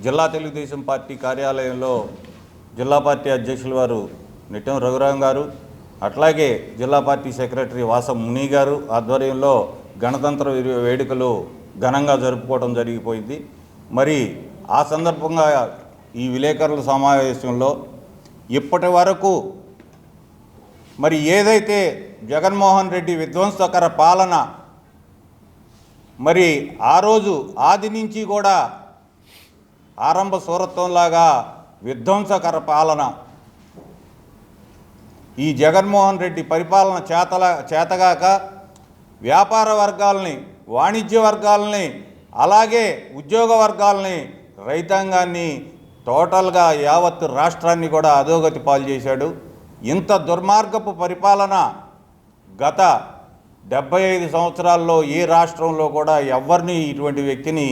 జిల్లా తెలుగుదేశం పార్టీ కార్యాలయంలో జిల్లా పార్టీ అధ్యక్షుల వారు నిట్టెం రఘురాం గారు, అట్లాగే జిల్లా పార్టీ సెక్రటరీ వాసం ముని గారు ఆధ్వర్యంలో గణతంత్ర వేడుకలు ఘనంగా జరుపుకోవడం జరిగిపోయింది. మరి ఆ సందర్భంగా ఈ విలేకరుల సమావేశంలో ఇప్పటి వరకు మరి ఏదైతే జగన్మోహన్ రెడ్డి విధ్వంసకర పాలన, మరి ఆ రోజు ఆది నుంచి కూడా ఆరంభ సూరత్వంలాగా విధ్వంసకర పాలన, ఈ జగన్మోహన్ రెడ్డి పరిపాలన చేతగాక వ్యాపార వర్గాలని, వాణిజ్య వర్గాలని, అలాగే ఉద్యోగ వర్గాలని, రైతాంగాన్ని టోటల్గా యావత్ రాష్ట్రాన్ని కూడా అధోగతి పాలు చేశాడు. ఇంత దుర్మార్గపు పరిపాలన గత 75 సంవత్సరాల్లో ఏ రాష్ట్రంలో కూడా ఎవరిని ఇటువంటి వ్యక్తిని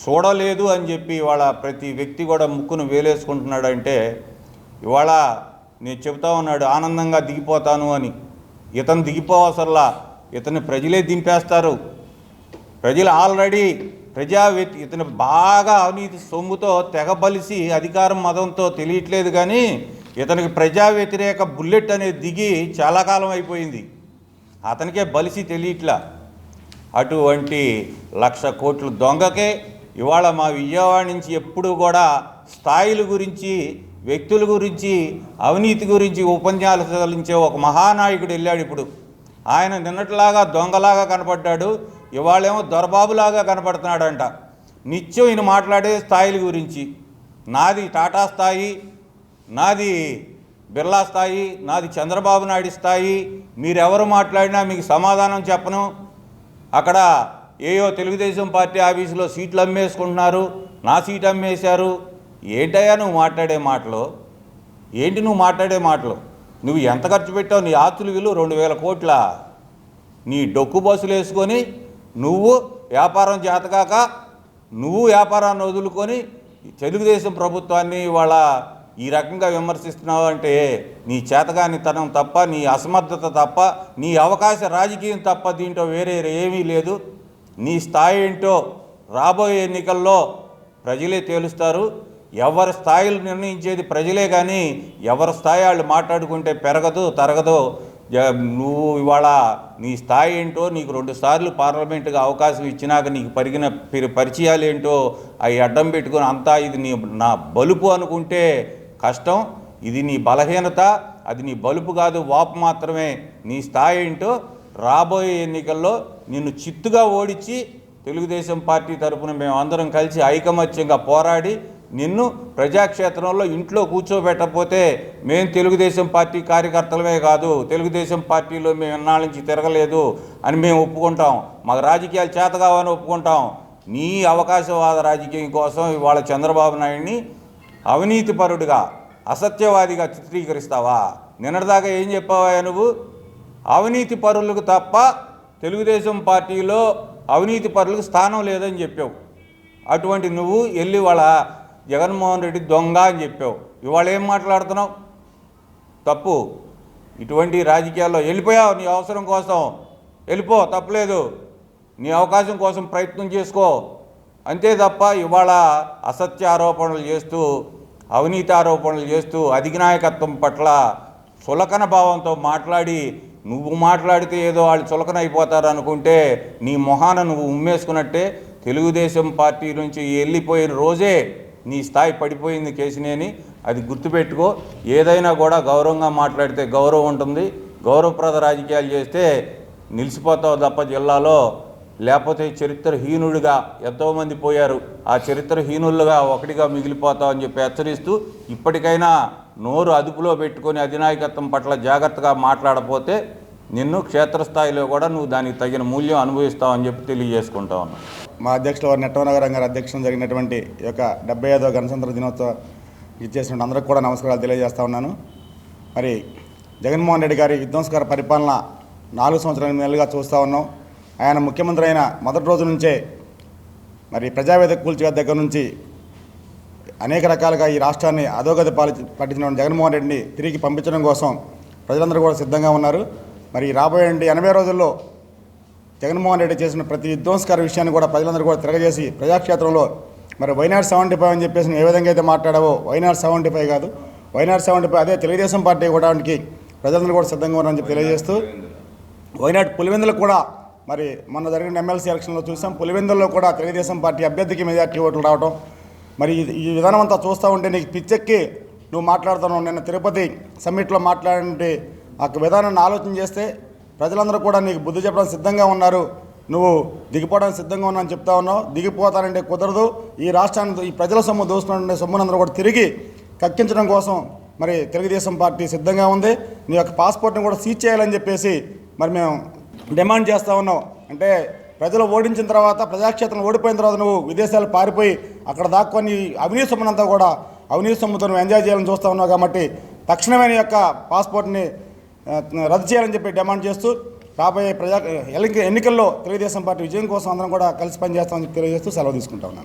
చూడలేదు అని చెప్పి ఇవాళ ప్రతి వ్యక్తి కూడా ముక్కును వేలేసుకుంటున్నాడంటే, ఇవాళ నేను చెబుతా ఉన్నాడు ఆనందంగా దిగిపోతాను అని. ఇతను దిగిపోవసల్లా, ఇతన్ని ప్రజలే దింపేస్తారు. ప్రజలు ఆల్రెడీ ఇతను బాగా అవినీతి సొమ్ముతో తెగబలిసి అధికారం మదంతో తెలియట్లేదు, కానీ ఇతనికి ప్రజా వ్యతిరేక బుల్లెట్ అనేది దిగి చాలా కాలం అయిపోయింది. అతనికే బలిసి తెలియట్లా. అటువంటి 1,00,000 కోట్ల దొంగకే ఇవాళ మా విజయవాడ నుంచి ఎప్పుడు కూడా స్థాయిల గురించి, వ్యక్తుల గురించి, అవినీతి గురించి ఉపన్యాసాలించే ఒక మహానాయకుడు వెళ్ళాడు. ఇప్పుడు ఆయన నిన్నట్లాగా దొంగలాగా కనపడ్డాడు, ఇవాళేమో దొరబాబులాగా కనపడుతున్నాడంట. నిత్యం ఈయన మాట్లాడే స్థాయిల గురించి, నాది టాటా స్థాయి, నాది బిర్లా స్థాయి, నాది చంద్రబాబు నాయుడు స్థాయి, మీరెవరు మాట్లాడినా మీకు సమాధానం చెప్పను, అక్కడ ఏయో తెలుగుదేశం పార్టీ ఆఫీసులో సీట్లు అమ్మేసుకుంటున్నారు, నా సీట్ అమ్మేశారు. ఏంటయ్యా నువ్వు మాట్లాడే మాటలు? ఏంటి నువ్వు మాట్లాడే మాటలు? నువ్వు ఎంత ఖర్చు పెట్టావు? నీ ఆస్తుల విలువ 2,000 కోట్ల. నీ డొక్కు బస్సులు వేసుకొని నువ్వు వ్యాపారం చేతకాక నువ్వు వ్యాపారాన్ని వదులుకొని తెలుగుదేశం ప్రభుత్వాన్ని ఇవాళ ఈ రకంగా విమర్శిస్తున్నావు అంటే నీ చేతగానితనం తప్ప, నీ అసమర్థత తప్ప, నీ అవకాశ రాజకీయం తప్ప దీంట్లో వేరే ఏమీ లేదు. నీ స్థాయి ఏంటో రాబోయే ఎన్నికల్లో ప్రజలే తేలుస్తారు. ఎవరి స్థాయిలు నిర్ణయించేది ప్రజలే, కానీ ఎవరి స్థాయి వాళ్ళు మాట్లాడుకుంటే పెరగదు, తరగదు. నువ్వు ఇవాళ నీ స్థాయి ఏంటో, నీకు 2 సార్లు పార్లమెంటుగా అవకాశం ఇచ్చినాక నీకు పరిచయాలు ఏంటో అవి అడ్డం పెట్టుకుని అంతా ఇది నా బలుపు అనుకుంటే కష్టం. ఇది నీ బలహీనత, అది నీ బలుపు కాదు, వాపు మాత్రమే. నీ స్థాయి ఏంటో రాబోయే ఎన్నికల్లో నిన్ను చిత్తుగా ఓడించి తెలుగుదేశం పార్టీ తరఫున మేమందరం కలిసి ఐకమత్యంగా పోరాడి నిన్ను ప్రజాక్షేత్రంలో ఇంట్లో కూర్చోబెట్టకపోతే మేము తెలుగుదేశం పార్టీ కార్యకర్తలమే కాదు, తెలుగుదేశం పార్టీలో మేము ఇన్నాళ్ళ నుంచి తిరగలేదు అని మేము ఒప్పుకుంటాం. మాకు రాజకీయాలు చేత కావని ఒప్పుకుంటాం. నీ అవకాశవాద రాజకీయం కోసం ఇవాళ చంద్రబాబు నాయుడిని అవినీతిపరుడిగా, అసత్యవాదిగా చిత్రీకరిస్తావా? నిన్నటిదాకా ఏం చెప్పావా నువ్వు? అవినీతి పరులకు తప్ప తెలుగుదేశం పార్టీలో అవినీతి పరులకు స్థానం లేదని చెప్పావు. అటువంటి నువ్వు వెళ్ళి వాళ్ళ జగన్మోహన్ రెడ్డి దొంగ అని చెప్పావు. ఇవాళ ఏం మాట్లాడుతున్నావు? తప్పు. ఇటువంటి రాజకీయాల్లో వెళ్ళిపోయావు. నీ అవసరం కోసం వెళ్ళిపో, తప్పలేదు. నీ అవకాశం కోసం ప్రయత్నం చేసుకో, అంతే తప్ప ఇవాళ అసత్య ఆరోపణలు చేస్తూ, అవినీతి ఆరోపణలు చేస్తూ, అధినాయకత్వం పట్ల చులకన భావంతో మాట్లాడి, నువ్వు మాట్లాడితే ఏదో వాళ్ళు చులకన అయిపోతారు అనుకుంటే నీ మొహాన నువ్వు ఉమ్మేసుకున్నట్టే. తెలుగుదేశం పార్టీ నుంచి వెళ్ళిపోయిన రోజే నీ స్థాయి పడిపోయింది కేసినేని, అది గుర్తుపెట్టుకో. ఏదైనా కూడా గౌరవంగా మాట్లాడితే గౌరవం ఉంటుంది. గౌరవప్రద రాజకీయాలు చేస్తే నిలిచిపోతావు తప్ప జిల్లాలో, లేకపోతే చరిత్రహీనుడిగా ఎంతోమంది పోయారు, ఆ చరిత్రహీనులుగా ఒకటిగా మిగిలిపోతావు అని చెప్పి హెచ్చరిస్తూ, ఇప్పటికైనా నోరు అదుపులో పెట్టుకొని అధినాయకత్వం పట్ల జాగ్రత్తగా మాట్లాడపోతే నిన్ను క్షేత్రస్థాయిలో కూడా నువ్వు దానికి తగిన మూల్యం అనుభవిస్తావని చెప్పి తెలియజేసుకుంటా ఉన్నాను. మా అధ్యక్షుల వారు నిట్టెం రఘురాం గారి అధ్యక్షతన జరిగినటువంటి ఈ యొక్క 75వ గణతంత్ర దినోత్సవం ఇచ్చేసిన అందరికీ కూడా నమస్కారాలు తెలియజేస్తా ఉన్నాను. మరి జగన్మోహన్ రెడ్డి గారి విధ్వంసకర పరిపాలన 4 సంవత్సరాల నెలలుగా చూస్తూ ఉన్నాం. ఆయన ముఖ్యమంత్రి అయిన మొదటి రోజు నుంచే మరి ప్రజావేదిక కూల్చివేత దగ్గర నుంచి అనేక రకాలుగా ఈ రాష్ట్రాన్ని అధోగతి పట్టించిన జగన్మోహన్ రెడ్డిని తిరిగి పంపించడం కోసం ప్రజలందరూ కూడా సిద్ధంగా ఉన్నారు. మరి రాబోయే 80 రోజుల్లో జగన్మోహన్ రెడ్డి చేసిన ప్రతి విధ్వంసకర విషయాన్ని కూడా ప్రజలందరూ కూడా తిరగజేసి ప్రజాక్షేత్రంలో మరి వైనాట్ 75 అని చెప్పేసి ఏ విధంగా అయితే మాట్లాడావో వైనాట్ 75 కాదు, వైనాట్ 75 అదే తెలుగుదేశం పార్టీ ఇవ్వడానికి ప్రజలందరూ కూడా సిద్ధంగా ఉన్నారని చెప్పి తెలియజేస్తూ వైనాట్ పులివెందులు కూడా మరి మొన్న జరిగిన ఎమ్మెల్సీ ఎలక్షన్లో చూసాం. పులివెందుల్లో కూడా తెలుగుదేశం పార్టీ అభ్యర్థికి మెజార్టీ ఓట్లు రావడం, మరి ఈ విధానం అంతా చూస్తూ ఉంటే నీకు పిచ్చెక్కి నువ్వు మాట్లాడుతున్నావు. నిన్న తిరుపతి సమ్మిట్లో మాట్లాడే ఆ విధానాన్ని ఆలోచన చేస్తే ప్రజలందరూ కూడా నీకు బుద్ధి చెప్పడానికి సిద్ధంగా ఉన్నారు. నువ్వు దిగిపోవడానికి సిద్ధంగా ఉన్నా అని చెప్తా ఉన్నావు. దిగిపోతానంటే కుదరదు. ఈ రాష్ట్రాన్ని ఈ ప్రజల సొమ్ము దోచుకుంటే సొమ్మునందరూ కూడా తిరిగి కక్కించడం కోసం మరి తెలుగుదేశం పార్టీ సిద్ధంగా ఉంది. నీ యొక్క పాస్పోర్ట్ని కూడా సీజ్ చేయాలని చెప్పేసి మరి మేము డిమాండ్ చేస్తూ ఉన్నాం. అంటే ప్రజలు ఓడించిన తర్వాత, ప్రజాక్షేత్రం ఓడిపోయిన తర్వాత నువ్వు విదేశాలు పారిపోయి అక్కడ దాక్కొని అవినీతి సొమ్మునంతా కూడా అవినీతి సొమ్ముతో నువ్వు ఎంజాయ్ చేయాలని చూస్తూ ఉన్నావు. కాబట్టి తక్షణమే నీ యొక్క పాస్పోర్ట్ని రద్దు చేయాలని చెప్పి డిమాండ్ చేస్తూ రాబోయే ఎన్నికల్లో తెలుగుదేశం పార్టీ విజయం కోసం అందరం కూడా కలిసి పనిచేస్తామని తెలియజేస్తూ సెలవు తీసుకుంటా ఉన్నాను.